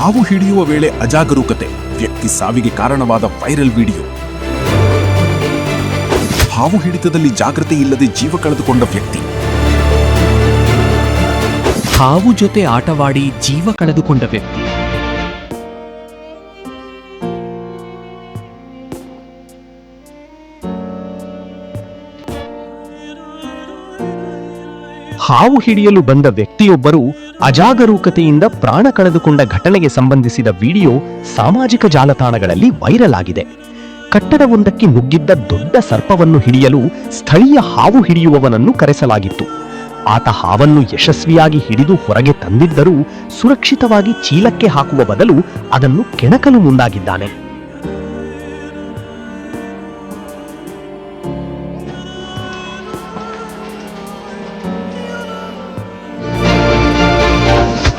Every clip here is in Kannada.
ಹಾವು ಹಿಡಿಯುವ ವೇಳೆ ಅಜಾಗರೂಕತೆ, ವ್ಯಕ್ತಿ ಸಾವಿಗೆ ಕಾರಣವಾದ ವೈರಲ್ ವಿಡಿಯೋ. ಹಾವು ಹಿಡಿತದಲ್ಲಿ ಜಾಗೃತಿ ಇಲ್ಲದೆ ಜೀವ ಕಳೆದುಕೊಂಡ ವ್ಯಕ್ತಿ. ಹಾವು ಜೊತೆ ಆಟವಾಡಿ ಜೀವ ಕಳೆದುಕೊಂಡ ವ್ಯಕ್ತಿ. ಹಾವು ಹಿಡಿಯಲು ಬಂದ ವ್ಯಕ್ತಿಯೊಬ್ಬರು ಅಜಾಗರೂಕತೆಯಿಂದ ಪ್ರಾಣ ಕಳೆದುಕೊಂಡ ಘಟನೆಗೆ ಸಂಬಂಧಿಸಿದ ವಿಡಿಯೋ ಸಾಮಾಜಿಕ ಜಾಲತಾಣಗಳಲ್ಲಿ ವೈರಲ್ ಆಗಿದೆ. ಕಟ್ಟಡವೊಂದಕ್ಕೆ ನುಗ್ಗಿದ್ದ ದೊಡ್ಡ ಸರ್ಪವನ್ನು ಹಿಡಿಯಲು ಸ್ಥಳೀಯ ಹಾವು ಹಿಡಿಯುವವನನ್ನು ಕರೆಸಲಾಗಿತ್ತು. ಆತ ಹಾವನ್ನು ಯಶಸ್ವಿಯಾಗಿ ಹಿಡಿದು ಹೊರಗೆ ತಂದಿದ್ದರೂ ಸುರಕ್ಷಿತವಾಗಿ ಚೀಲಕ್ಕೆ ಹಾಕುವ ಬದಲು ಅದನ್ನು ಕೆಣಕಲು ಮುಂದಾಗಿದ್ದಾನೆ.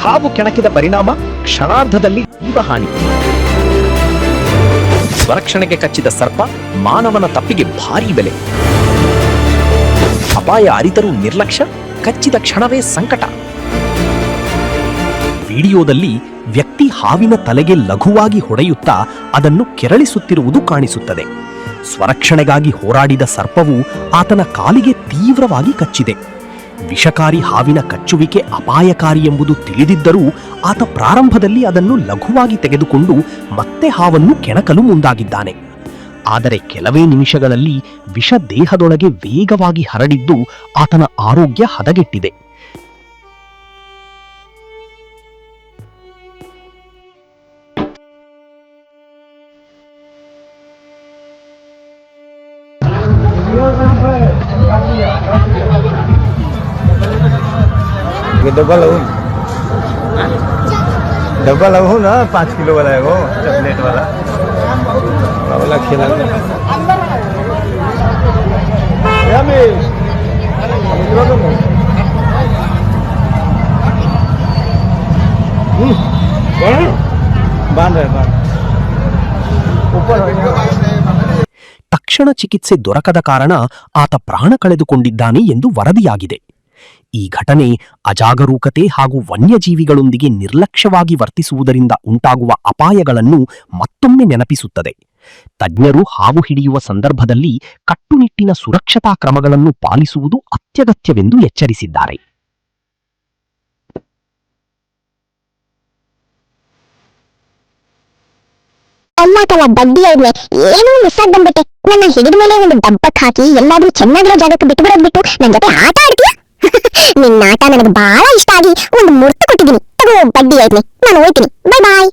ಹಾವು ಕೆಣಕಿದ ಪರಿಣಾಮ ಕ್ಷಣಾರ್ಧದಲ್ಲಿ ಜೀವಹಾನಿ. ಸ್ವರಕ್ಷಣೆಗೆ ಕಚ್ಚಿದ ಸರ್ಪ ಮಾನವನ ತಪ್ಪಿಗೆ ಭಾರೀ ಬೆಲೆ. ಅಪಾಯ ಅರಿತರೂ ನಿರ್ಲಕ್ಷ್ಯ, ಕಚ್ಚಿದ ಕ್ಷಣವೇ ಸಂಕಟ. ವಿಡಿಯೋದಲ್ಲಿ ವ್ಯಕ್ತಿ ಹಾವಿನ ತಲೆಗೆ ಲಘುವಾಗಿ ಹೊಡೆಯುತ್ತಾ ಅದನ್ನು ಕೆರಳಿಸುತ್ತಿರುವುದು ಕಾಣಿಸುತ್ತದೆ. ಸ್ವರಕ್ಷಣೆಗಾಗಿ ಹೋರಾಡಿದ ಸರ್ಪವು ಆತನ ಕಾಲಿಗೆ ತೀವ್ರವಾಗಿ ಕಚ್ಚಿದೆ. ವಿಷಕಾರಿ ಹಾವಿನ ಕಚ್ಚುವಿಕೆ ಅಪಾಯಕಾರಿ ಎಂಬುದು ತಿಳಿದಿದ್ದರೂ ಆತ ಪ್ರಾರಂಭದಲ್ಲಿ ಅದನ್ನು ಲಘುವಾಗಿ ತೆಗೆದುಕೊಂಡು ಮತ್ತೆ ಹಾವನ್ನು ಕೆಣಕಲು ಮುಂದಾಗಿದ್ದಾನೆ. ಆದರೆ ಕೆಲವೇ ನಿಮಿಷಗಳಲ್ಲಿ ವಿಷ ದೇಹದೊಳಗೆ ವೇಗವಾಗಿ ಹರಡಿದ್ದು ಆತನ ಆರೋಗ್ಯ ಹದಗೆಟ್ಟಿದೆ. डब्बा लगो ना 5 किलो वाला है वो चॉकलेट वाला वाला खिला ತಕ್ಷಣ ಚಿಕಿತ್ಸೆ ದೊರಕದ ಕಾರಣ ಆತ ಪ್ರಾಣ ಕಳೆದುಕೊಂಡಿದ್ದಾನೆ ಎಂದು ವರದಿಯಾಗಿದೆ. ಈ ಘಟನೆ ಅಜಾಗರೂಕತೆ ಹಾಗೂ ವನ್ಯಜೀವಿಗಳೊಂದಿಗೆ ನಿರ್ಲಕ್ಷ್ಯವಾಗಿ ವರ್ತಿಸುವುದರಿಂದ ಉಂಟಾಗುವ ಅಪಾಯಗಳನ್ನು ಮತ್ತೊಮ್ಮೆ ನೆನಪಿಸುತ್ತದೆ. ತಜ್ಞರು ಹಾವು ಹಿಡಿಯುವ ಸಂದರ್ಭದಲ್ಲಿ ಕಟ್ಟುನಿಟ್ಟಿನ ಸುರಕ್ಷತಾ ಕ್ರಮಗಳನ್ನು ಪಾಲಿಸುವುದು ಅತ್ಯಗತ್ಯವೆಂದು ಎಚ್ಚರಿಸಿದ್ದಾರೆ. ಬಡ್ಡಿ ಏನೋ ಮಿಸ್ ಆಗಿ ಬಂದ್ಬಿಟ್ಟೆ. ನನ್ನ ಹಿಡಿದ ಮೇಲೆ ಒಂದು ಡಬ್ಬಕ್ಕೆ ಹಾಕಿ ಎಲ್ಲಾದ್ರೂ ಚೆನ್ನಾಗಿರೋ ಜಾಗಕ್ಕೆ ಬಿಟ್ಟು ಬಿಡೋದ್ಬಿಟ್ಟು ನನ್ನ ಜೊತೆ ಆಟ ಆಡ್ತೀಯ? ನಿನ್ನ ಆಟ ನನಗೆ ಬಹಳ ಇಷ್ಟ ಆಗಿ ಒಂದು ಮುರ್ತು ಕೊಟ್ಟಿದ್ದೀನಿ. ತಗೋ ಬಡ್ಡಿ ಐತ್ಲಿ, ನಾನು ಹೋಗ್ತೀನಿ. ಬೈ ಬಾಯ್.